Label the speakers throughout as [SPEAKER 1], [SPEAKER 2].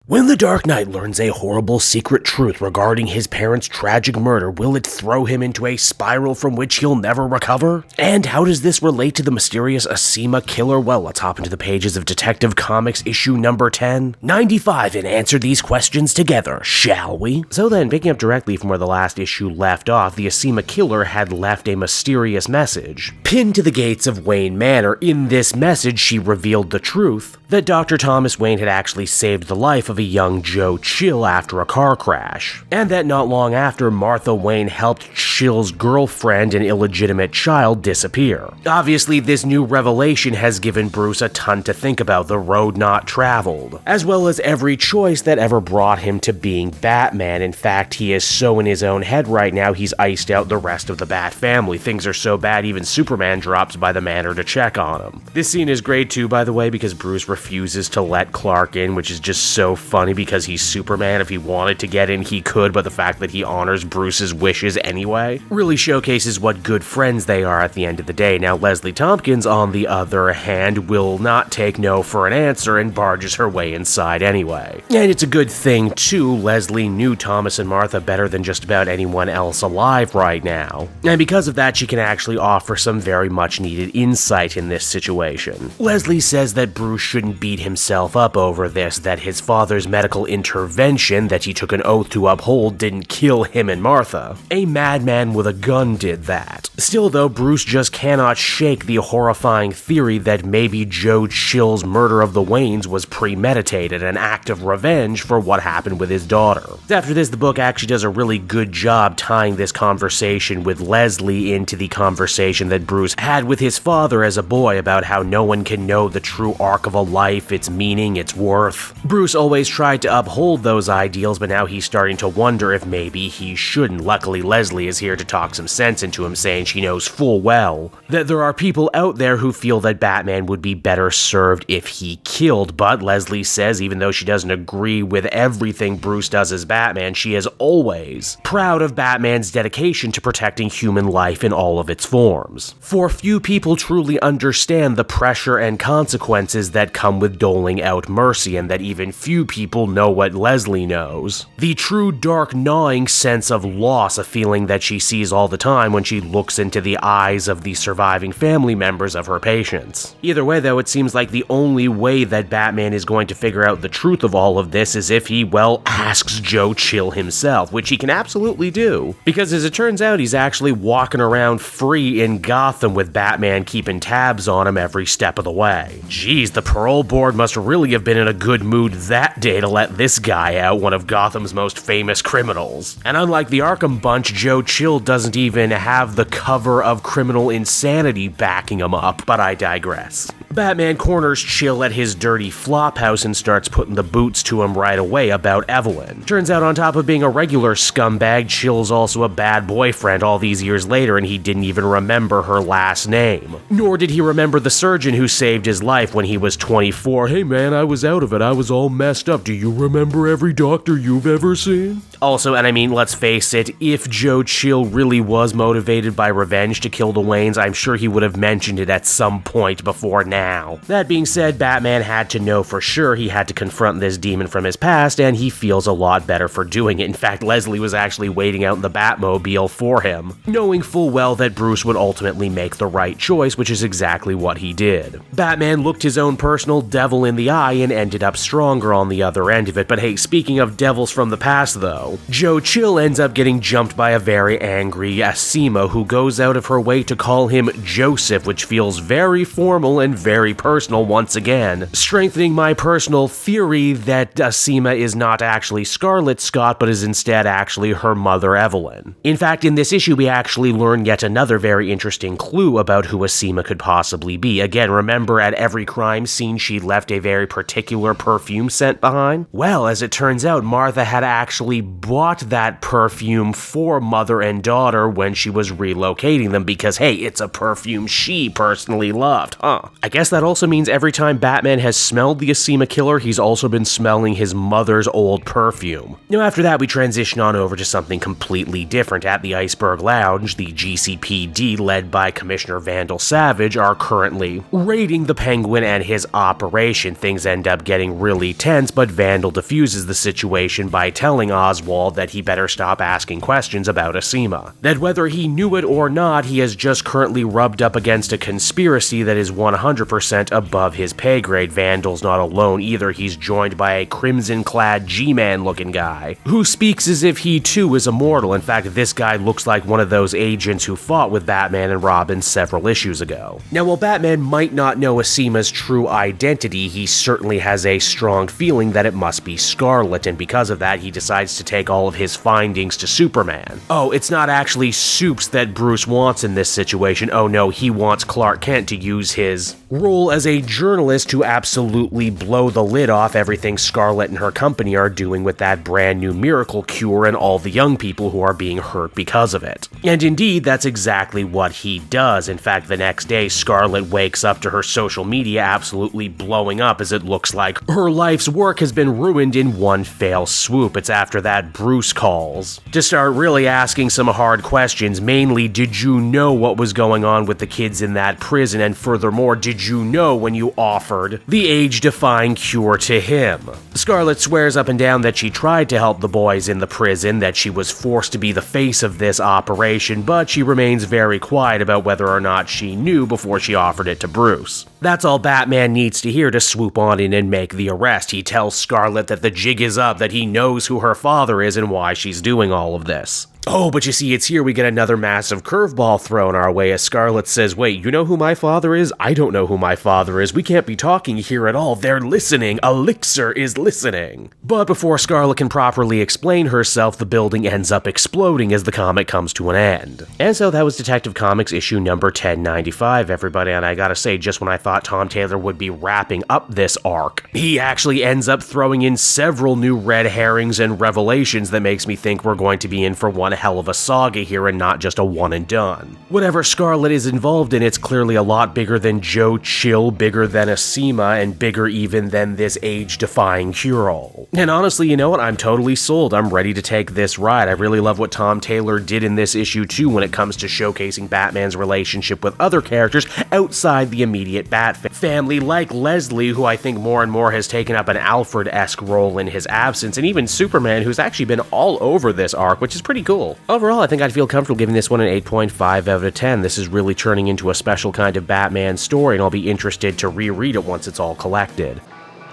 [SPEAKER 1] When the Dark Knight learns a horrible secret truth regarding his parents' tragic murder, will it throw him into a spiral from which he'll never recover? And how does this relate to the mysterious Asema killer? Well, let's hop into the pages of Detective Comics issue number 1095 and answer these questions together, shall we? So then, picking up directly from where the last issue left off, the Asema killer had left a mysterious message. Pinned to the gates of Wayne Manor, in this message she revealed the truth that Dr. Thomas Wayne had actually saved the life of a young Joe Chill after a car crash, and that not long after, Martha Wayne helped Chill's girlfriend and illegitimate child disappear. Obviously, this new revelation has given Bruce a ton to think about, the road not traveled, as well as every choice that ever brought him to being Batman. In fact, he is so in his own head right now, he's iced out the rest of the Bat family. Things are so bad, even Superman drops by the manor to check on him. This scene is great too, by the way, because Bruce refuses to let Clark in, which is just so funny because he's Superman. If he wanted to get in, he could, but the fact that he honors Bruce's wishes anyway really showcases what good friends they are at the end of the day. Now, Leslie Tompkins, on the other hand, will not take no for an answer and barges her way inside anyway. And it's a good thing, too. Leslie knew Thomas and Martha better than just about anyone else alive right now. And because of that, she can actually offer some very much needed insight in this situation. Leslie says that Bruce shouldn't beat himself up over this, that his father's medical intervention that he took an oath to uphold didn't kill him and Martha. A madman with a gun did that. Still though, Bruce just cannot shake the horrifying theory that maybe Joe Chill's murder of the Waynes was premeditated, an act of revenge for what happened with his daughter. After this, the book actually does a really good job tying this conversation with Leslie into the conversation that Bruce had with his father as a boy about how no one can know the true arc of a life, its meaning, its worth. Bruce always tried to uphold those ideals, but now he's starting to wonder if maybe he shouldn't. Luckily, Leslie is here to talk some sense into him, saying she knows full well that there are people out there who feel that Batman would be better served if he killed, but Leslie says even though she doesn't agree with everything Bruce does as Batman, she is always proud of Batman's dedication to protecting human life in all of its forms. For few people truly understand the pressure and consequences that come with doling out mercy, and that even few people know what Leslie knows. The true dark gnawing sense of loss, a feeling that she sees all the time when she looks into the eyes of the surviving family members of her patients. Either way though, it seems like the only way that Batman is going to figure out the truth of all of this is if he, well, asks Joe Chill himself, which he can absolutely do, because as it turns out, he's actually walking around free in Gotham with Batman keeping tabs on him every step of the way. Geez, the parole board must really have been in a good mood that day to let this guy out, one of Gotham's most famous criminals. And unlike the Arkham bunch, Joe Chill doesn't even have the cover of criminal insanity backing him up, but I digress. Batman corners Chill at his dirty flophouse and starts putting the boots to him right away about Evelyn. Turns out on top of being a regular scumbag, Chill's also a bad boyfriend all these years later, and he didn't even remember her last name. Nor did he remember the surgeon who saved his life when he was 24. Hey man, I was out of it, I was all messed up. Do you remember every doctor you've ever seen? Also, and I mean, let's face it, if Joe Chill really was motivated by revenge to kill the Waynes, I'm sure he would have mentioned it at some point before now. That being said, Batman had to know for sure he had to confront this demon from his past, and he feels a lot better for doing it. In fact, Leslie was actually waiting out in the Batmobile for him, knowing full well that Bruce would ultimately make the right choice, which is exactly what he did. Batman looked his own personal devil in the eye and ended up stronger on the other end of it. But hey, speaking of devils from the past though, Joe Chill ends up getting jumped by a very angry Asema who goes out of her way to call him Joseph, which feels very formal and very personal once again, strengthening my personal theory that Asema is not actually Scarlet Scott, but is instead actually her mother Evelyn. In fact, in this issue we actually learn yet another very interesting clue about who Asema could possibly be. Again, remember at every crime scene she left a very particular perfume scent behind? Well, as it turns out, Martha had actually bought that perfume for Mother and daughter when she was relocating them because, hey, it's a perfume she personally loved, huh? I guess that also means every time Batman has smelled the Asema killer, he's also been smelling his mother's old perfume. Now, after that, we transition on over to something completely different. At the Iceberg Lounge, the GCPD, led by Commissioner Vandal Savage, are currently raiding the Penguin and his operation. Things end up getting really tense, but Vandal diffuses the situation by telling Oswald that he better stop asking questions about Asema. That whether he knew it or not, he has just currently rubbed up against a conspiracy that is 100% above his pay grade. Vandal's not alone either. He's joined by a crimson-clad G-Man looking guy, who speaks as if he too is immortal. In fact, this guy looks like one of those agents who fought with Batman and Robin several issues ago. Now, while Batman might not know Asema's true identity, he certainly has a strong feeling that it must be Scarlet, and because of that, he decides to take all of his findings to Superman. Oh, it's not actually Supes that Bruce wants in this situation. Oh no, he wants Clark Kent to use his role as a journalist to absolutely blow the lid off everything Scarlet and her company are doing with that brand new miracle cure and all the young people who are being hurt because of it. And indeed, that's exactly what he does. In fact, the next day, Scarlet wakes up to her social media absolutely blowing up as it looks like her life's work has been ruined in one fell swoop. It's after that Bruce calls to start really asking some hard questions. Mainly, did you know what was going on with the kids in that prison? And furthermore, did you know when you offered the age-defying cure to him? Scarlet swears up and down that she tried to help the boys in the prison, that she was forced to be the face of this operation, but she remains very quiet about whether or not she knew before she offered it to Bruce. That's all Batman needs to hear to swoop on in and make the arrest. He tells Scarlet that the jig is up, that he knows who her father is and why she's doing all of this. Oh, but you see, it's here we get another massive curveball thrown our way as Scarlet says, wait, you know who my father is? I don't know who my father is. We can't be talking here at all. They're listening. Elixir is listening. But before Scarlet can properly explain herself, the building ends up exploding as the comic comes to an end. And so that was Detective Comics issue number 1095, everybody, and I gotta say, just when I thought Tom Taylor would be wrapping up this arc, he actually ends up throwing in several new red herrings and revelations that makes me think we're going to be in for one hell of a saga here and not just a one and done. Whatever Scarlet is involved in, it's clearly a lot bigger than Joe Chill, bigger than Asema, and bigger even than this age-defying cure-all. And honestly, you know what? I'm totally sold. I'm ready to take this ride. I really love what Tom Taylor did in this issue too when it comes to showcasing Batman's relationship with other characters outside the immediate Bat family, like Leslie, who I think more and more has taken up an Alfred-esque role in his absence, and even Superman, who's actually been all over this arc, which is pretty cool. Overall, I think I'd feel comfortable giving this one an 8.5 out of 10. This is really turning into a special kind of Batman story, and I'll be interested to reread it once it's all collected.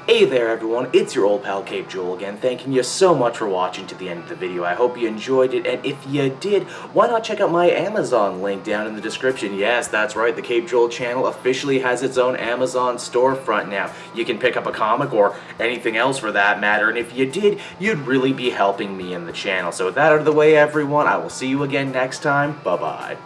[SPEAKER 2] Hey there everyone, it's your old pal Cape Joel again, thanking you so much for watching to the end of the video. I hope you enjoyed it, and if you did, why not check out my Amazon link down in the description. Yes, that's right, the Cape Joel channel officially has its own Amazon storefront now. You can pick up a comic or anything else for that matter, and if you did, you'd really be helping me in the channel. So with that out of the way everyone, I will see you again next time. Bye-bye.